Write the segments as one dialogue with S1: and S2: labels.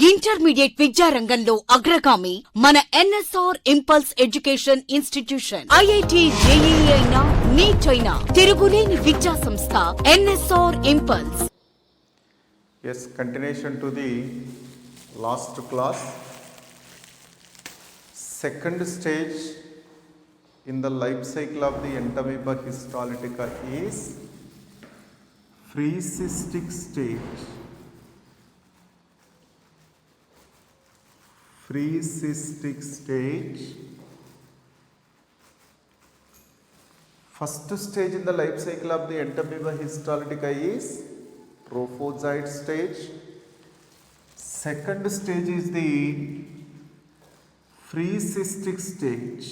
S1: Intermediate విద్యారంగంలో అగ్రగామి మన NSR impulse education institution. IIT, JEE అయినా, నీట్ అయినా తిరుగులేని విద్యా సంస్థ NSR impulse.
S2: Yes, continuation to the last class. Second stage in the life cycle of the Entamoeba histolytica is free cystic stage. Free cystic stage. First stage in the life cycle of the Entamoeba histolytica is trophozoite stage. Second stage is the free cystic stage.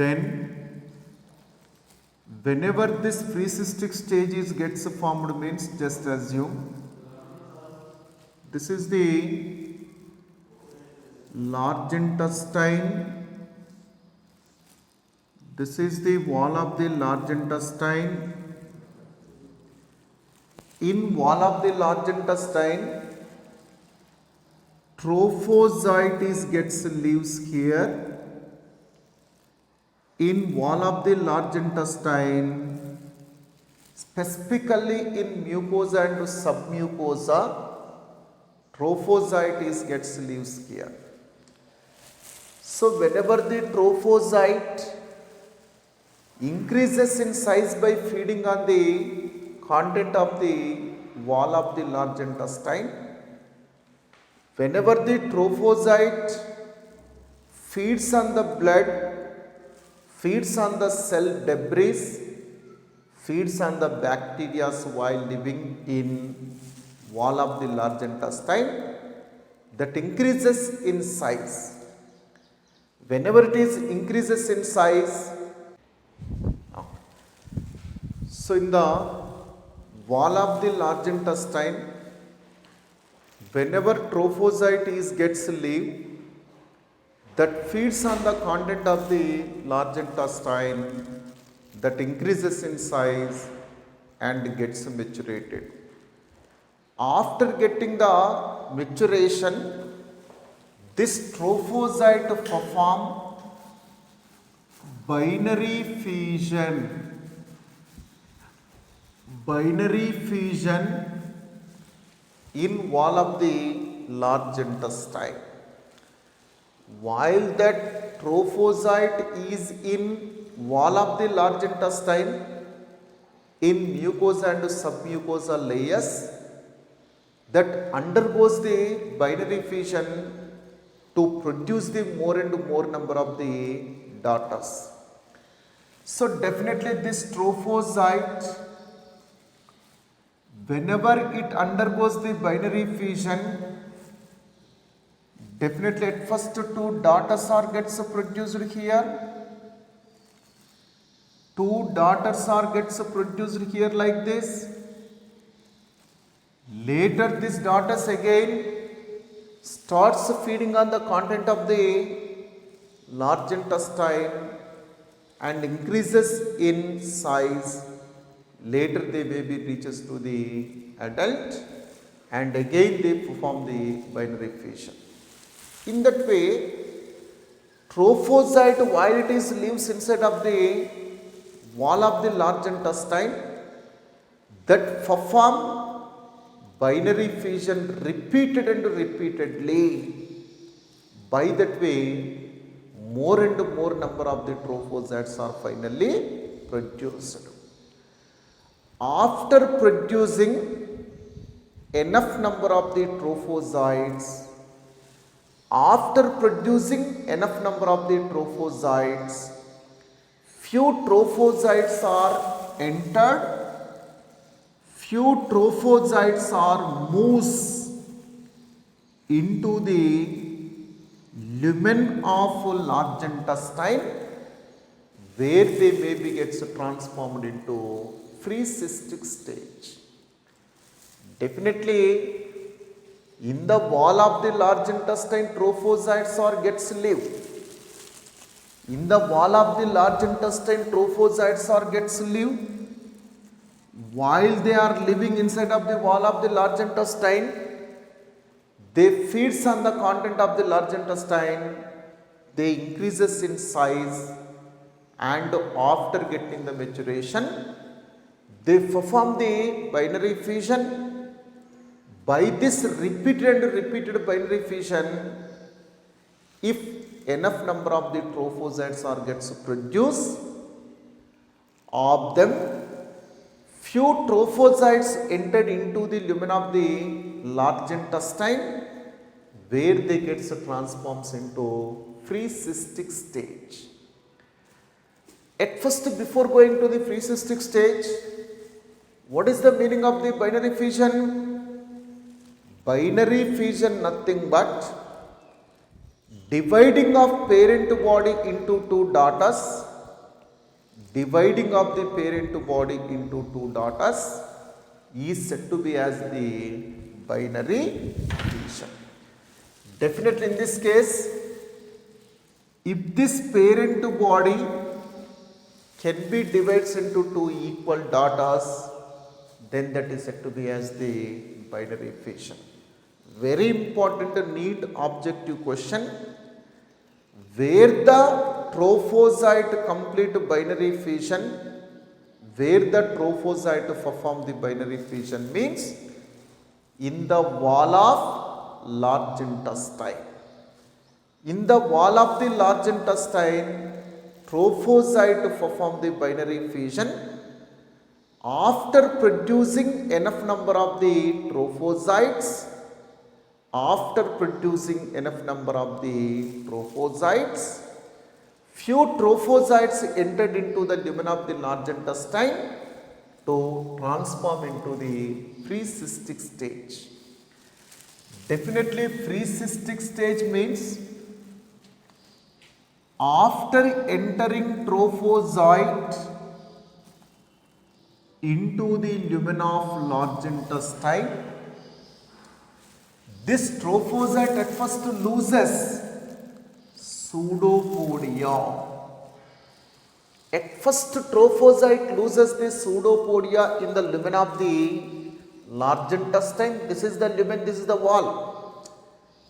S2: Then whenever this free cystic stage gets formed, means just assume this is the large intestine, this is the wall of the large intestine. In wall of the large intestine, trophozoite gets lives here. In wall of the large intestine, specifically in mucosa and submucosa, trophozoite gets lives here. So whenever the trophozoite increases in size by feeding on the content of the wall of the large intestine, whenever the trophozoite feeds on the blood, feeds on the cell debris, feeds on the bacteria while living in wall of the large intestine, that increases in size. Whenever it is increases in size, so in the wall of the large intestine, whenever trophozoite gets live, that feeds on the content of the large intestine, that increases in size and gets maturated. After getting the maturation, this trophozoite perform binary fission. Binary fission in wall of the large intestine. While that trophozoite is in wall of the large intestine, in mucosa and submucosa layers, that undergoes the binary fission to produce the more and more number of the daughters. So definitely this trophozoite, whenever it undergoes the binary fission, definitely at first two daughters are gets produced here. Two daughters are gets produced here like this. Later these daughters again starts feeding on the content of the large intestine and increases in size. Later the baby reaches to the adult and again they perform the binary fission. In that way, trophozoite, while it is lives inside of the wall of the large intestine, that perform binary fission repeated and repeatedly. By that way, more and more number of the trophozoites are finally produced. After producing enough number of the trophozoites, few trophozoites are entered, few trophozoites are moves into the lumen of large intestine, where they maybe gets transformed into free cystic stage. Definitely in the wall of the large intestine, trophozoites are gets live. In the wall of the large intestine, trophozoites are gets live. While they are living inside of the wall of the large intestine, they feeds on the content of the large intestine, they increases in size, and after getting the maturation, they perform the binary fission. By this repeated binary fission, if enough number of the trophozoites are gets produced, of them few trophozoites entered into the lumen of the large intestine, where they gets transforms into free cystic stage. At first, before going to the free cystic stage, what is the meaning of the binary fission? Binary fission nothing but dividing of parent body into two daughters, dividing of the parent body into two daughters is said to be as the binary fission. Definitely in this case, if this parent body can be divided into two equal daughters, then that is said to be as the binary fission. Very important neat objective question. Where the trophozoite complete binary fission, where the trophozoite perform the binary fission means in the wall of large intestine. In the wall of the large intestine, trophozoite perform the binary fission. After producing enough number of the trophozoites, few trophozoites entered into the lumen of the large intestine to transform into the free cystic stage. Definitely free cystic stage means after entering trophozoite into the lumen of large intestine, this trophozoite at first loses pseudopodia. At first trophozoite loses the pseudopodia in the lumen of the large intestine. This is the lumen, this is the wall.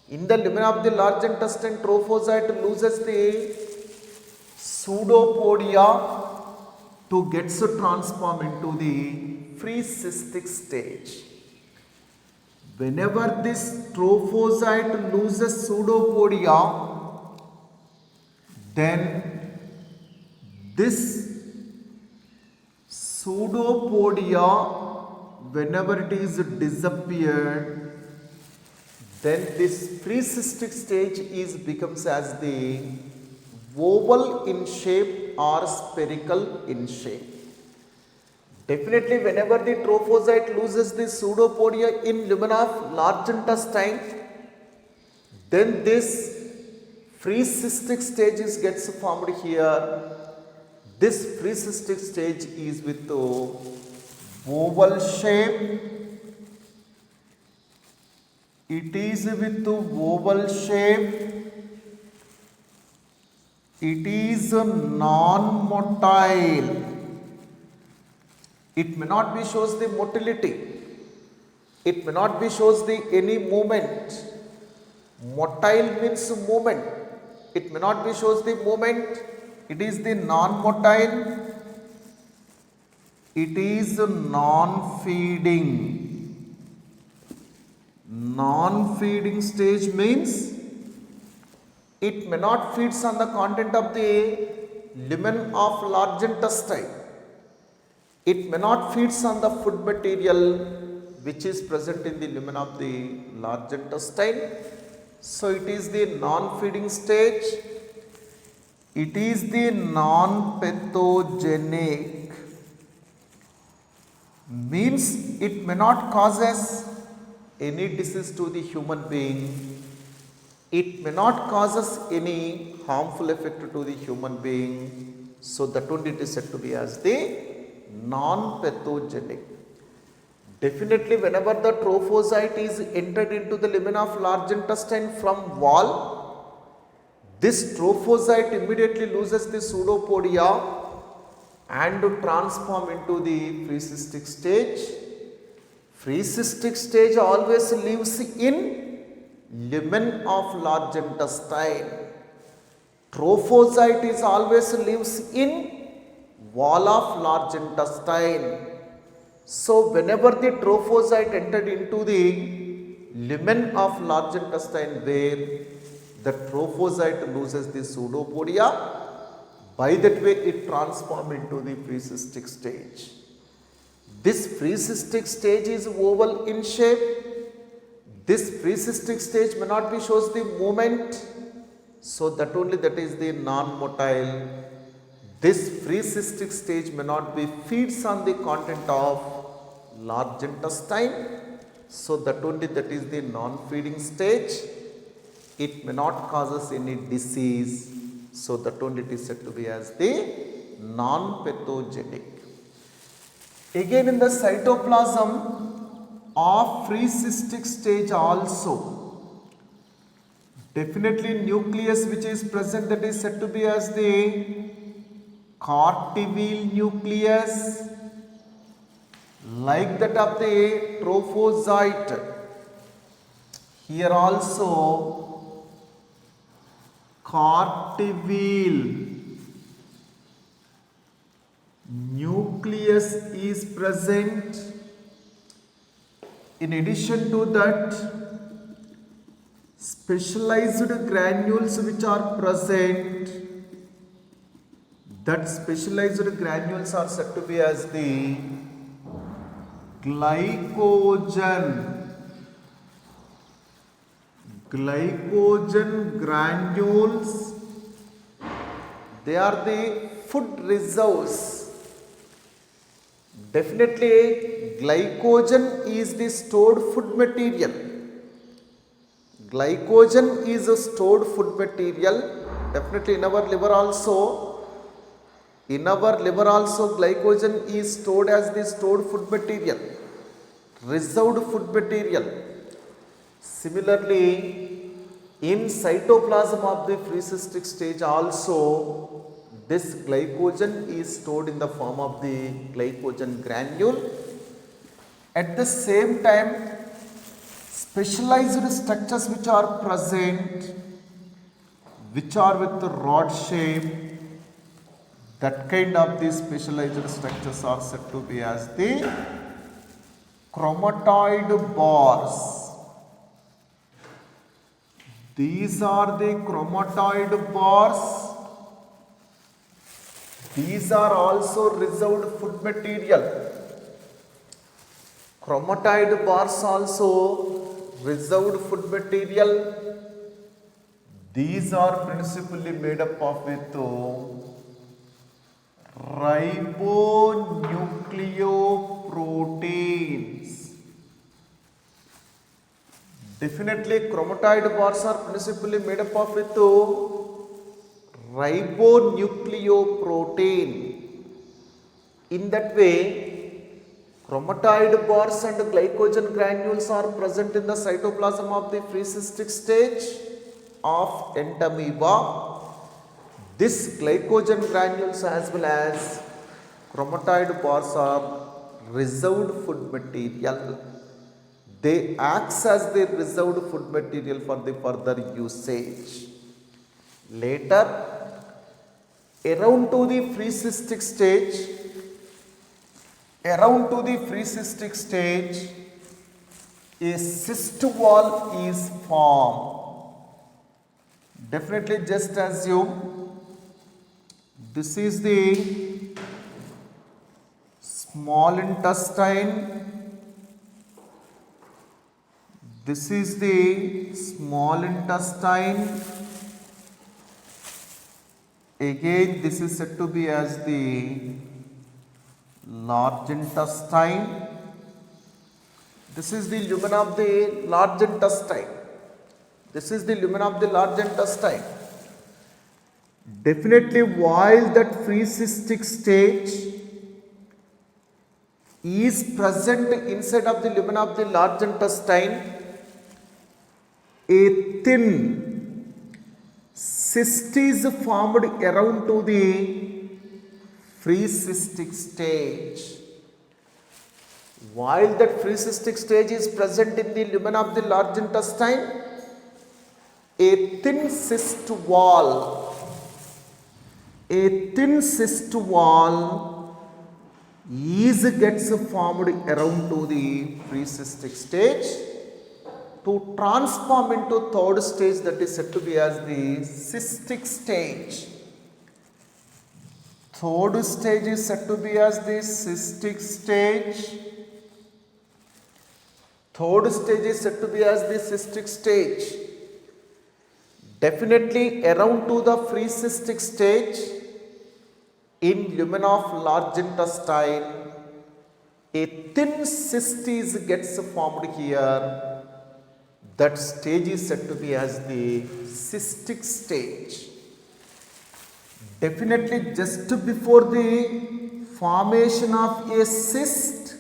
S2: In the lumen of the large intestine, trophozoite loses the pseudopodia to get transform into the free cystic stage. Whenever this trophozoite loses pseudopodia, then this pseudopodia, whenever it is disappeared, then this free cystic stage becomes as the oval in shape or spherical in shape. Definitely whenever the trophozoite loses the pseudopodia in lumen of large intestine, then this free cystic stage gets formed here. This free cystic stage is with the oval shape. It is with the oval shape. It is non-motile. It may not be shows the motility. It may not be shows the any movement. Motile means movement. It may not be shows the movement. It is the non-motile. It is non-feeding. Non-feeding stage means it may not feeds on the content of the lumen of large intestine. It may not feeds on the food material which is present in the lumen of the large intestine. So it is the non-feeding stage. It is the non-pathogenic, means it may not causes any disease to the human being. It may not causes any harmful effect to the human being. So that one it is said to be as the non-pathogenic. Definitely whenever the trophozoite is entered into the lumen of large intestine from wall, this trophozoite immediately loses the pseudopodia and transform into the free cystic stage. Free cystic stage always lives in lumen of large intestine. Trophozoite is always lives in wall of large intestine. So whenever the trophozoite entered into the lumen of large intestine, where the trophozoite loses the pseudopodia, by that way it transforms into the pre-cystic stage. This pre-cystic stage is oval in shape. This pre-cystic stage may not be shows the movement, so that is the non-motile. This pre-cystic stage may not be feeds on the content of large intestine, so that is the non-feeding stage. It may not causes any disease, so that it is said to be as the non-pathogenic. Again, in the cytoplasm of pre-cystic stage also, definitely nucleus which is present, that is said to be as the Cortival nucleus, like that of the trophozoite. Here also Cortival nucleus is present. In addition to that, specialized granules which are present, that specialized granules are said to be as the glycogen granules. They are the food reserves. Definitely glycogen is the stored food material. Glycogen is a stored food material. Definitely in our liver also. In our liver also glycogen is stored as the stored food material, reserved food material. Similarly, in cytoplasm of the pre-cystic stage also, this glycogen is stored in the form of the glycogen granule. At the same time, specialized structures which are present, which are with the rod shape, that kind of these specialized structures are said to be as the chromatoid bars. These are the chromatoid bars. These are also reserved food material. Chromatoid bars also reserved food material. These are principally made up of with ribonucleoproteins. Definitely chromatoid bars are principally made up of with ribonucleoprotein. In that way, chromatoid bars and glycogen granules are present in the cytoplasm of the pre-cystic stage of entamoeba. This glycogen granules as well as chromatoid bars are reserved food material. They act as the reserved food material for the further usage. Later, around to the pre-cystic stage, a cyst wall is formed. Definitely just assume this is the small intestine. This is the small intestine. Again, this is said to be as the large intestine. This is the lumen of the large intestine. This is the lumen of the large intestine. Definitely, while that pre-cystic stage is present inside of the lumen of the large intestine, a thin cyst is formed around to the pre-cystic stage. While that pre-cystic stage is present in the lumen of the large intestine, a thin cyst wall, gets formed around to the pre-cystic stage to transform into third stage, that is said to be as the cystic stage. Third stage is said to be as the cystic stage. Third stage is said to be as the cystic stage. Definitely around to the pre-cystic stage, in lumen of large intestine, a thin cyst gets formed here. That stage is said to be as the cystic stage. Definitely just before the formation of a cyst,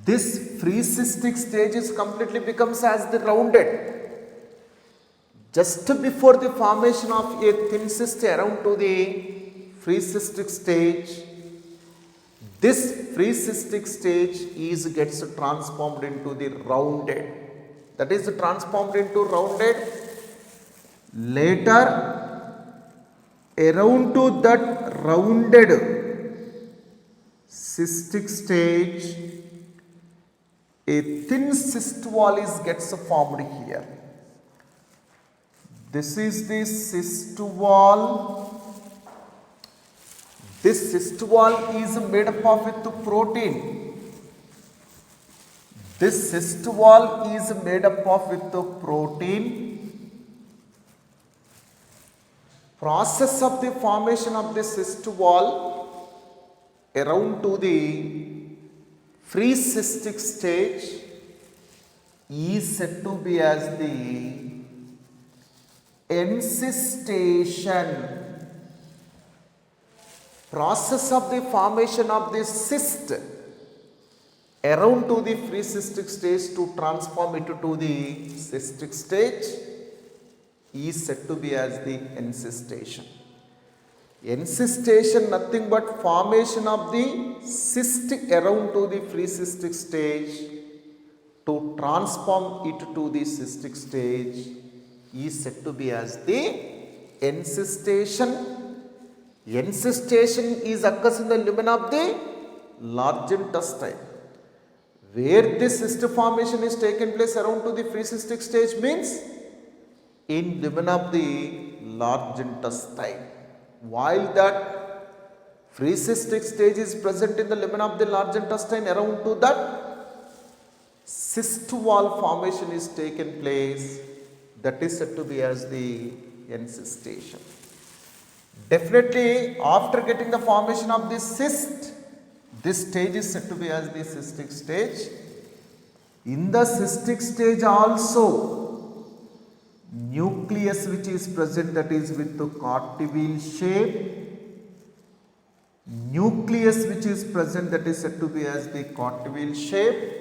S2: this pre-cystic stage is completely becomes as the rounded. Just before the formation of a thin cyst around to the pre-cystic stage, this pre-cystic stage gets transformed into the rounded. That is transformed into rounded. Later, around to that rounded cystic stage, a thin cyst wall gets formed here. This is the cyst wall. This cyst wall is made up of with protein. This cyst wall is made up of with protein. Process of the formation of the cyst wall around to the pre-cystic stage is said to be as the encystation. Process of the formation of the cyst around to the pre-cystic stage to transform it to the cystic stage is said to be as the encystation. Encystation nothing but formation of the cyst around to the pre-cystic stage to transform it to the cystic stage is said to be as the encystation. Encystation is occurs in the lumen of the large intestine. Where this cyst formation is taken place around to the pre-cystic stage means in lumen of the large intestine. While that pre-cystic stage is present in the lumen of the large intestine, around to that cyst wall formation is taken place. That is said to be as the encystation. Definitely after getting the formation of this cyst, this stage is said to be as the cystic stage. In the cystic stage also, nucleus which is present, that is with the cartwheel shape. Nucleus which is present, that is said to be as the cartwheel shape.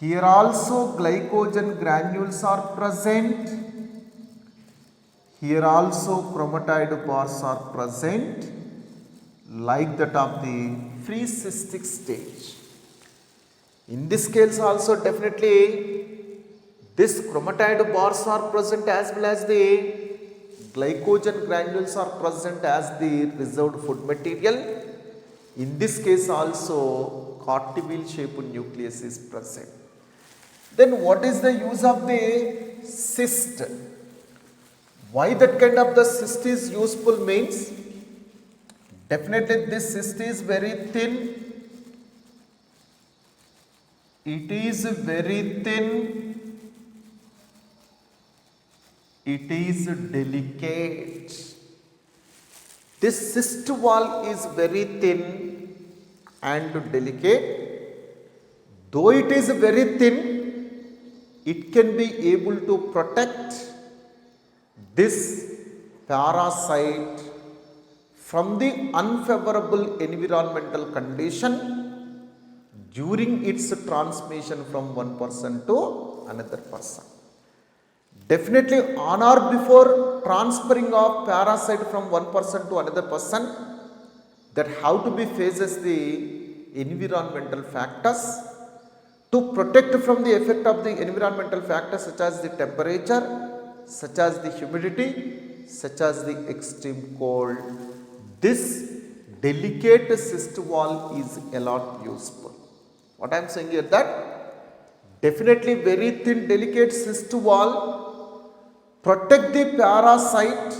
S2: Here also glycogen granules are present. Here also chromatide bars are present, like that of the pre-cystic stage. In this case also definitely this chromatide bars are present as well as the glycogen granules are present as the reserved food material. In this case also cartwheel shaped nucleus is present. Then what is the use of the cyst? Why that kind of the cyst is useful means, definitely this cyst is very thin. It is very thin. It is delicate. This cyst wall is very thin and delicate. Though it is very thin, it can be able to protect this parasite from the unfavorable environmental condition during its transmission from one person to another person. Definitely on or before transferring of parasite from one person to another person, that how to be faces the environmental factors to protect from the effect of the environmental factors such as the temperature, such as the humidity, such as the extreme cold. This delicate cyst wall is a lot useful. What I am saying here that definitely very thin delicate cyst wall protect the parasite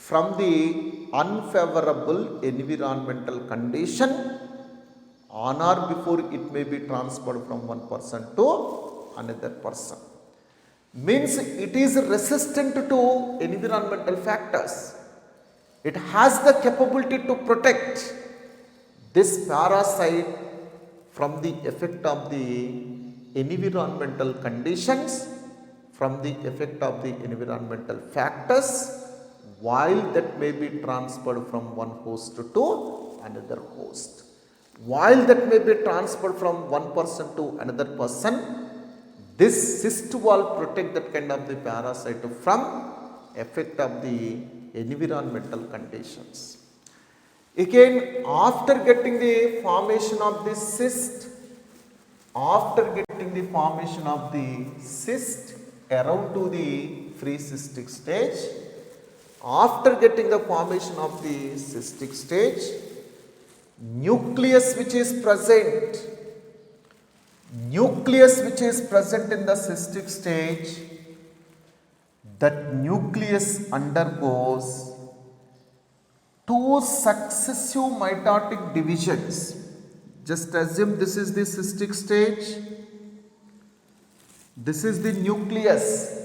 S2: from the unfavorable environmental condition on or before it may be transferred from one person to another person. Means it is resistant to environmental factors. It has the capability to protect this parasite from the effect of the environmental conditions, from the effect of the environmental factors, while that may be transferred from one host to another host. While that may be transferred from one person to another person, this cyst wall protect that kind of the parasite from effect of the environmental conditions. Again, after getting the formation of this cyst, around to the free cystic stage, after getting the formation of the cystic stage, nucleus which is present in the cystic stage, that nucleus undergoes two successive mitotic divisions. Just assume this is the cystic stage, this is the nucleus.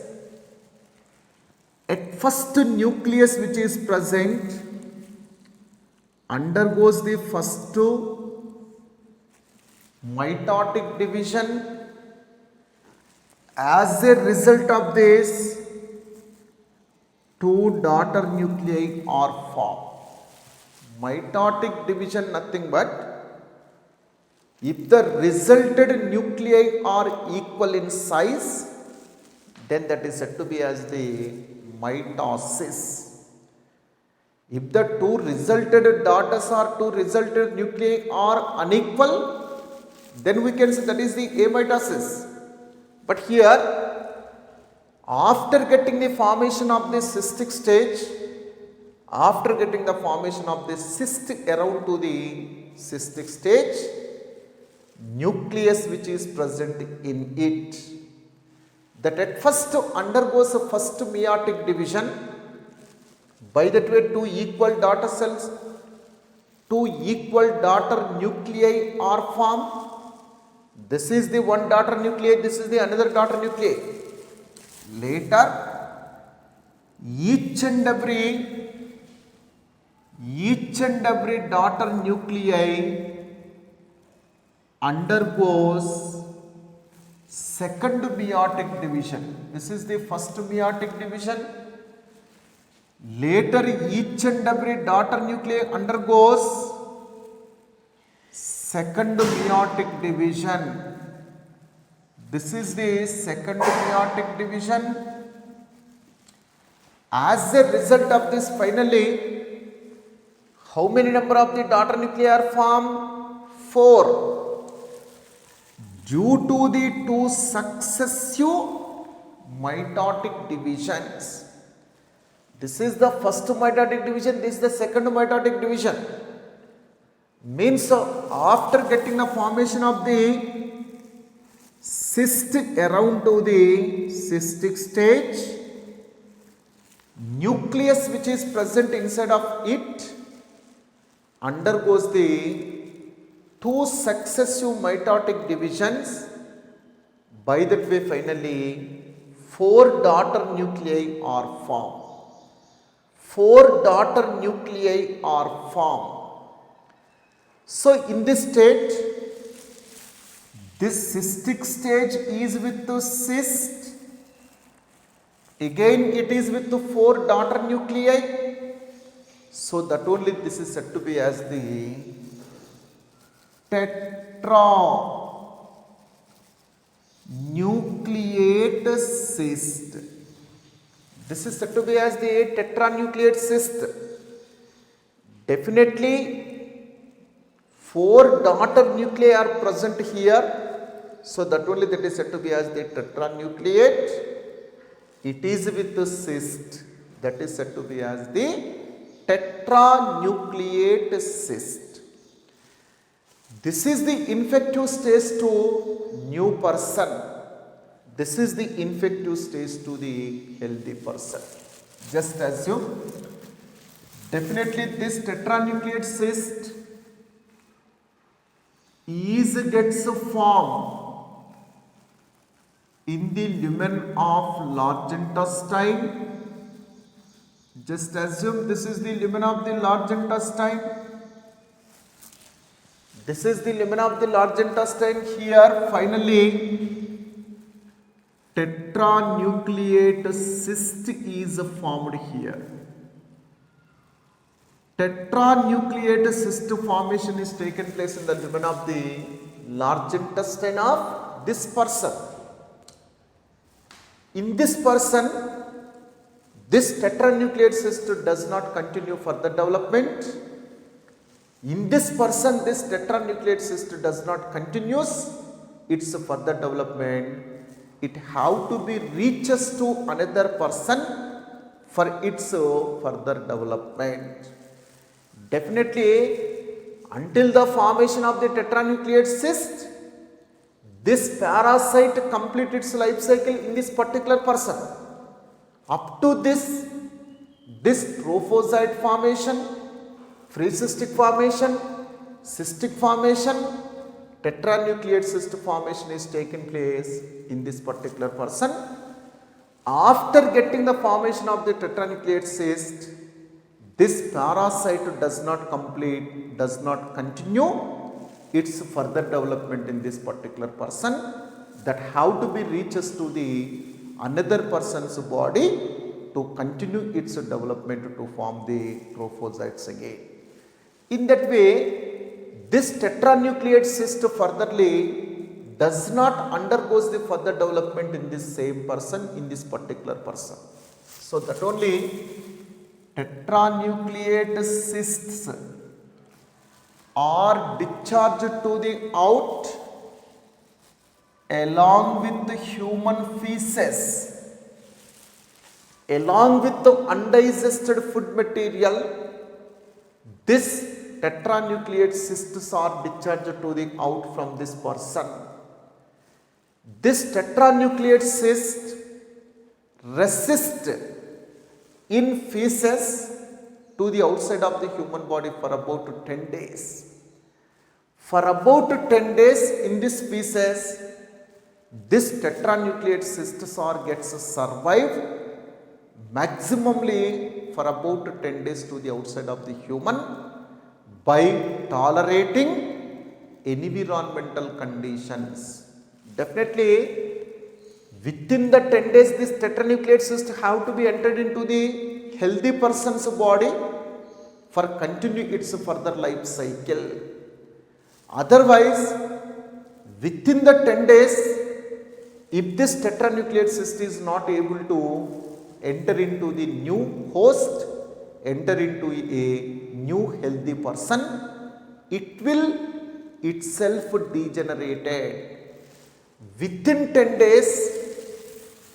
S2: At first, nucleus which is present undergoes the first mitotic division. As a result of this, two daughter nuclei are formed. Mitotic division nothing but if the resulted nuclei are equal in size, then that is said to be as the mitosis. If the two resulted daughters or two resulted nuclei are unequal, then we can say that is the amitosis. But here, after getting the formation of the cystic stage, after getting the formation of the cyst around to the cystic stage, nucleus which is present in it, that at first undergoes a first meiotic division. By that way, two equal daughter cells, two equal daughter nuclei are formed. This is the one daughter nuclei, this is the another daughter nuclei. Later, each and every daughter nuclei undergoes second meiotic division. This is the first meiotic division. Later, each and every daughter nuclei undergoes second meiotic division. This is the second meiotic division. As a result of this, finally, how many number of the daughter nuclei are formed? 4. Due to the two successive mitotic divisions. This is the first mitotic division, this is the second mitotic division. Means after getting the formation of the cyst around to the cystic stage, nucleus which is present inside of it undergoes the two successive mitotic divisions. By that way, finally, 4 daughter nuclei are formed. 4 daughter nuclei are formed. So, in this state, this cystic stage is with the cyst. Again, it is with the 4 daughter nuclei. So, that only this is said to be as the tetranucleate cyst. This is said to be as the tetranucleate cyst. Definitely, 4 daughter nuclei are present here. So that only that is said to be as the tetranucleate. It is with the cyst, that is said to be as the tetranucleate cyst. This is the infective stage to new person. This is the infective stage to the healthy person. Just assume, definitely this tetranucleate cyst gets formed in the lumen of large intestine. Just assume this is the lumen of the large intestine. This is the lumen of the large intestine. Here finally tetranucleate cyst is formed here. Tetranucleate cyst formation is taken place in the lumen of the large intestine of this person. In this person, this tetranucleate cyst does not continue further development. In this person, this tetranucleate cyst does not continues its further development. It have to be reaches to another person for its further development. Definitely, until the formation of the tetranucleate cyst, this parasite complete its life cycle in this particular person. Up to this trophozoite formation, free cystic formation, cystic formation, tetranucleate cyst formation is taken place in this particular person. After getting the formation of the tetranucleate cyst, this parasite does not continue its further development in this particular person, that have to be reaches to the another person's body to continue its development to form the trophozoites again. In that way, this tetranucleate cyst furtherly does not undergoes the further development in this same person, in this particular person. So that only tetranucleate cysts are discharged to the out along with the human feces, along with the undigested food material. This tetranucleate cysts are discharged to the out from this person. This tetranucleate cyst resists in feces to the outside of the human body for about 10 days. For about 10 days in this feces, this tetranucleate cysts gets survived maximally for about 10 days to the outside of the human by tolerating environmental conditions. Definitely within the 10 days this tetranucleate cyst have to be entered into the healthy person's body for continue its further life cycle. Otherwise, within the 10 days, if this tetranucleate cyst is not able to enter into the new host, enter into a new healthy person, it will itself degenerated. Within 10 days,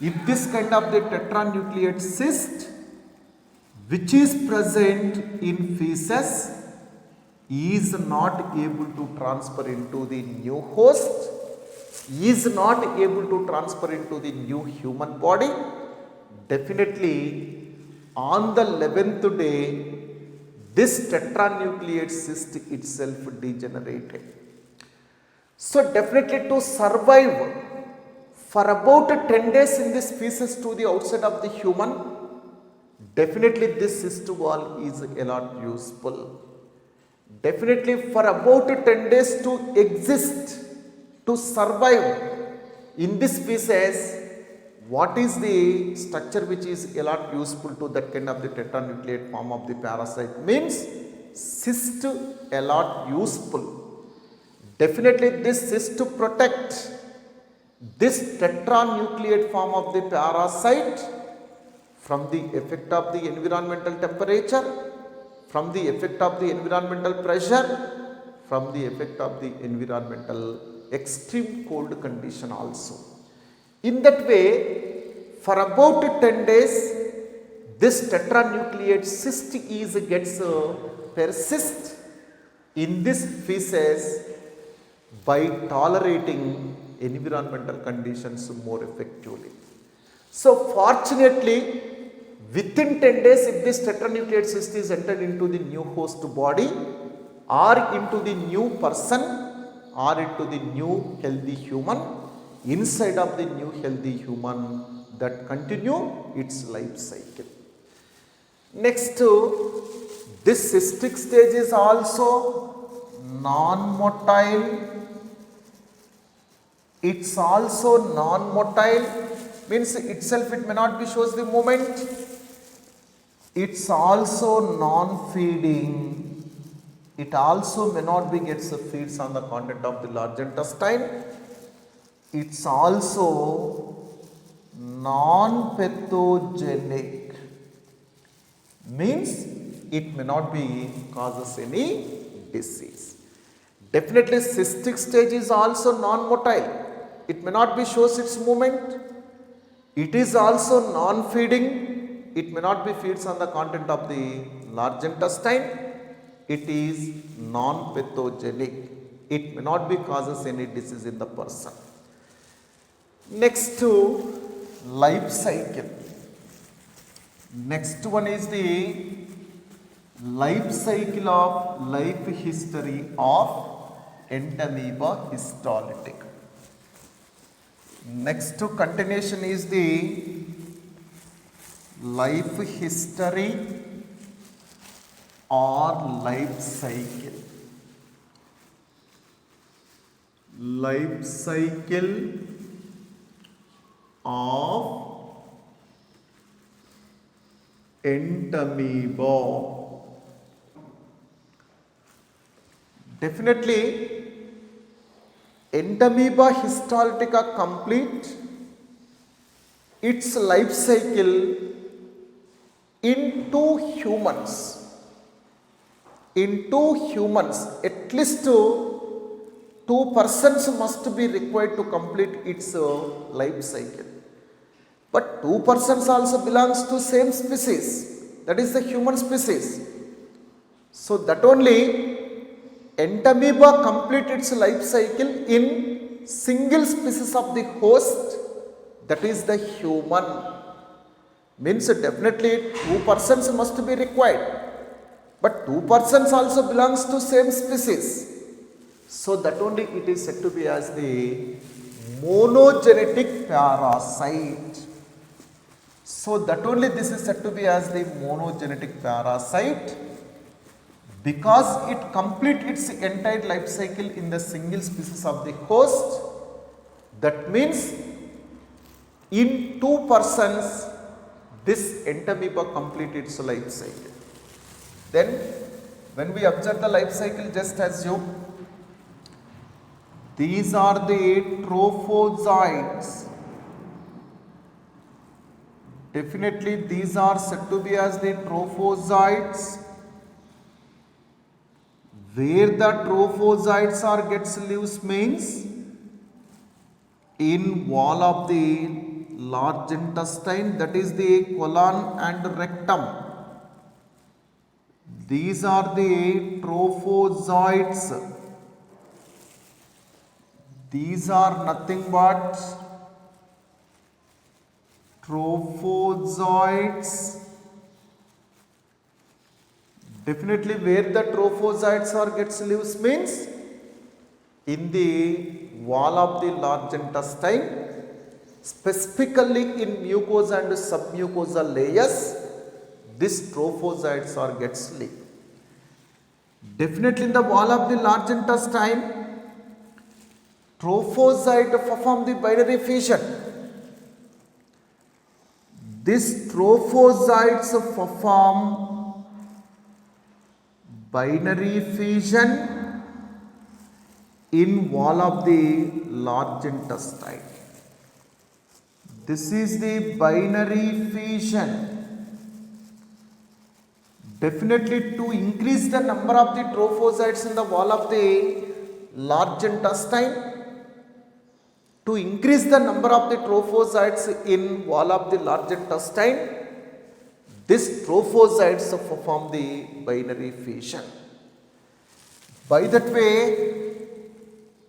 S2: if this kind of the tetranucleate cyst which is present in feces is not able to transfer into the new host, is not able to transfer into the new human body, definitely on the 11th day this tetranucleate cyst itself degenerated. So definitely to survive for about 10 days in this feces to the outside of the human, definitely this cyst wall is a lot useful. Definitely for about 10 days to exist, to survive in this feces, what is the structure which is a lot useful to that kind of the tetranucleate form of the parasite means cyst a lot useful. Definitely this cyst to protect this tetranucleate form of the parasite from the effect of the environmental temperature, from the effect of the environmental pressure, from the effect of the environmental extreme cold condition also. In that way, for about 10 days, this tetranucleate cyst gets persist in this feces by tolerating environmental conditions more effectively. So fortunately, within 10 days, if this tetranucleate cyst is entered into the new host body or into the new person or into the new healthy human, inside of the new healthy human, that continue its life cycle. Next, this cystic stage is also non-motile. It's also non-motile, means itself it may not be shows the movement. It's also non-feeding. It also may not be gets feeds on the content of the large intestine. It's also non-pathogenic, means it may not be causes any disease. Definitely cystic stage is also non-motile. It may not be shows its movement. It is also non-feeding. It may not be feeds on the content of the large intestine. It is non-pathogenic. It may not be causes any disease in the person. Next to life cycle. Next one is the life cycle of life history of Entamoeba histolytica. Next to continuation is the life history or life cycle. Life cycle of Entamoeba. Definitely, Entamoeba histolytica complete its life cycle in two humans. In two humans, at least two persons must be required to complete its life cycle. But two persons also belongs to same species, that is the human species. So that only Entamoeba complete its life cycle in single species of the host, that is the human. Means definitely two persons must be required, but two persons also belongs to same species. So that only it is said to be as the monogenetic parasite. So that only this is said to be as the monogenetic parasite, because it complete its entire life cycle in the single species of the host. That means in two persons this Entamoeba complete its life cycle. Then when we observe the life cycle, just assume these are the trophozoites. Definitely these are said to be as the trophozoites, where the trophozoites are gets lives means in wall of the large intestine, that is the colon and rectum. These are the trophozoites. These are nothing but trophozoites. Definitely where the trophozoites are gets lives means in the wall of the large intestine, specifically in mucosa and submucosa layers, this trophozoites are gets live. Definitely in the wall of the large intestine, trophozoite perform the binary fission. These trophozoites perform binary fission in wall of the large intestine. This is the binary fission. Definitely to increase the number of the trophozoites in the wall of the large intestine, To increase the number of the trophozoites in wall of the large intestine, these trophozoites perform the binary fission. By that way,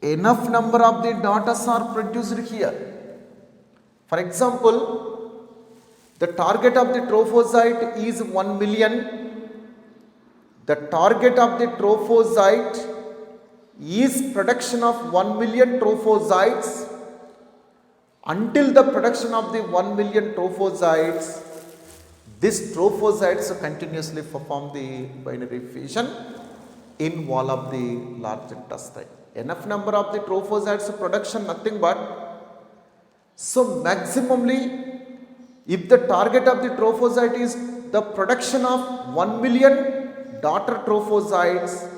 S2: enough number of the daughters are produced here. For example, the target of the trophozoite is 1 million. The target of the trophozoite is production of 1 million trophozoites. Until the production of the 1 million trophozoites, these trophozoites continuously perform the binary fission in wall of the large intestine. Enough number of the trophozoites production, nothing but, so maximally, if the target of the trophozoite is the production of 1 million daughter trophozoites,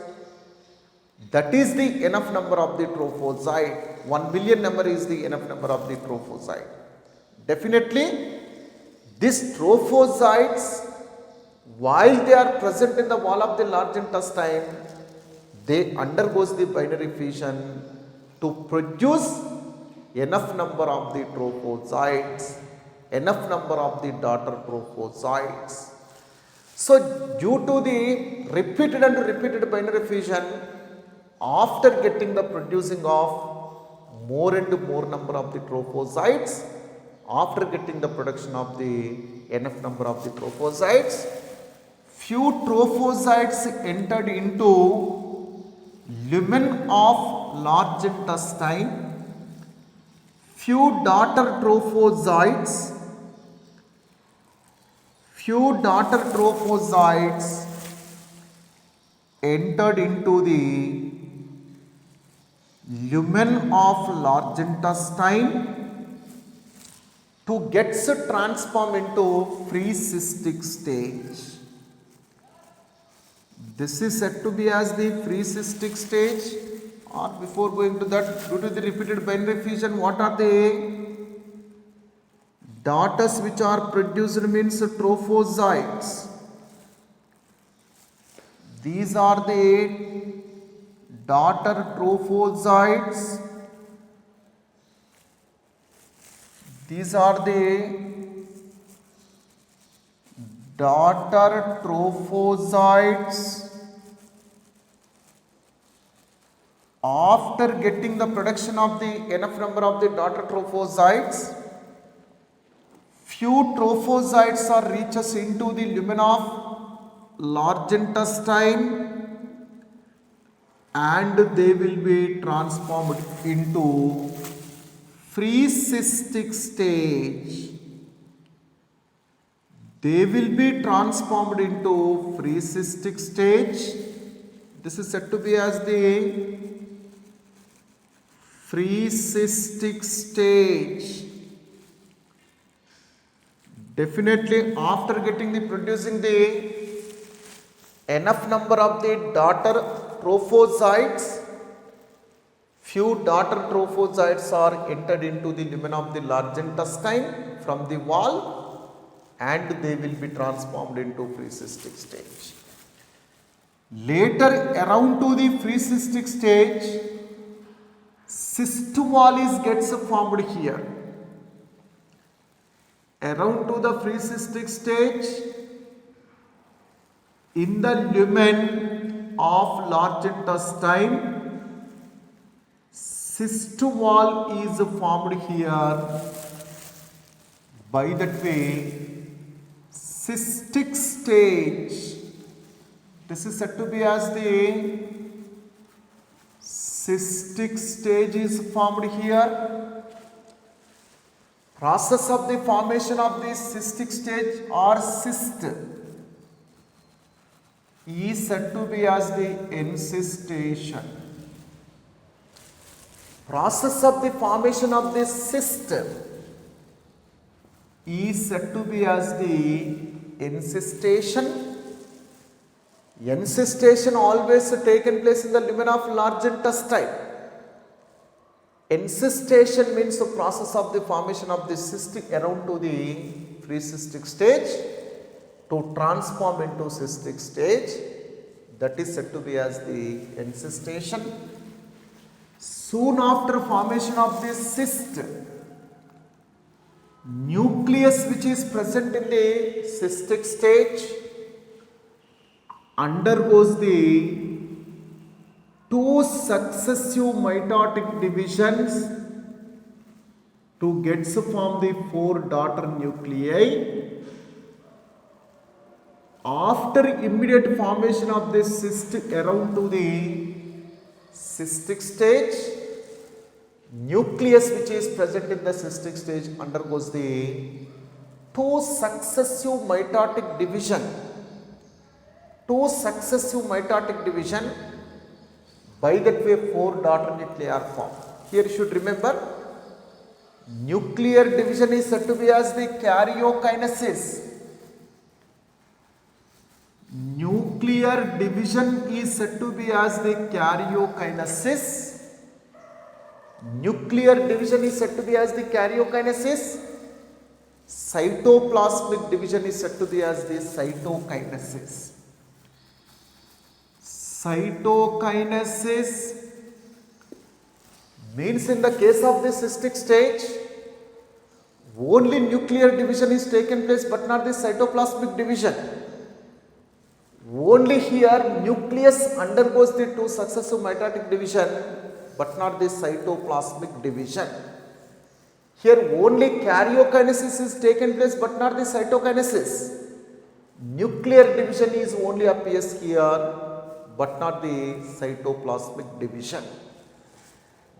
S2: that is the enough number of the trophozoite. 1 million number is the enough number of the trophozoite. Definitely, these trophozoites, while they are present in the wall of the large intestine, they undergoes the binary fission to produce enough number of the trophozoites, enough number of the daughter trophozoites. So, due to the repeated and repeated binary fission, after getting the producing of more and more number of the trophozoites, after getting the production of the enough number of the trophozoites, few trophozoites entered into lumen of large intestine, few daughter trophozoites entered into the lumen of large intestine to get transformed into free cystic stage. This is said to be as the free cystic stage. Or before going to that, due to the repeated binary fission, what are the daughters which are produced means trophozoites. These are the daughter trophozoites. These are the daughter trophozoites. After getting the production of the enough number of the daughter trophozoites, few trophozoites are reaches into the lumen of large intestine and they will be transformed into free cystic stage. They will be transformed into free cystic stage. This is said to be as the free cystic stage. Definitely, after getting the producing the enough number of the daughter trophozoites, few daughter trophozoites are entered into the lumen of the large intestine from the wall and they will be transformed into free cystic stage. Later, around to the free cystic stage, cyst wall gets formed here. Around to the free cystic stage, in the lumen of large intestine, cyst wall is formed here. By that way, cystic stage, this is said to be as the cystic stage is formed here. Process of the formation of the cystic stage or cyst is said to be as the encystation. Process of the formation of the cyst is said to be as the encystation. Encystation always taken place in the lumen of large intestine. Encystation means the process of the formation of the cyst around to the free cystic stage to transform into cystic stage. That is said to be as the encystation. Soon after formation of this cyst, nucleus which is present in the cystic stage undergoes the two successive mitotic divisions to get to form the four daughter nuclei. After immediate formation of this cyst around to the cystic stage, nucleus which is present in the cystic stage undergoes the two successive mitotic division. By that way, four daughter nuclei are formed. Here you should remember, nuclear division is said to be as the karyokinesis. Nuclear division is said to be as the karyokinesis. Nuclear division is said to be as the karyokinesis. Cytoplasmic division is said to be as the cytokinesis. Cytokinesis means in the case of the cystic stage, only nuclear division is taken place but not the cytoplasmic division. Only here nucleus undergoes the two successive mitotic division but not the cytoplasmic division. Here only karyokinesis is taken place but not the cytokinesis. Nuclear division is only appears here but not the cytoplasmic division.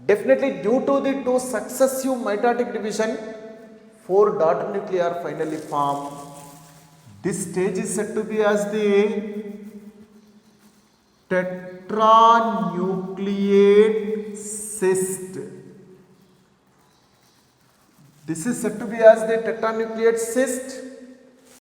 S2: Definitely due to the two successive mitotic division, four daughter nuclei are finally formed. This stage is said to be as the tetranucleate cyst. This is said to be as the tetranucleate cyst.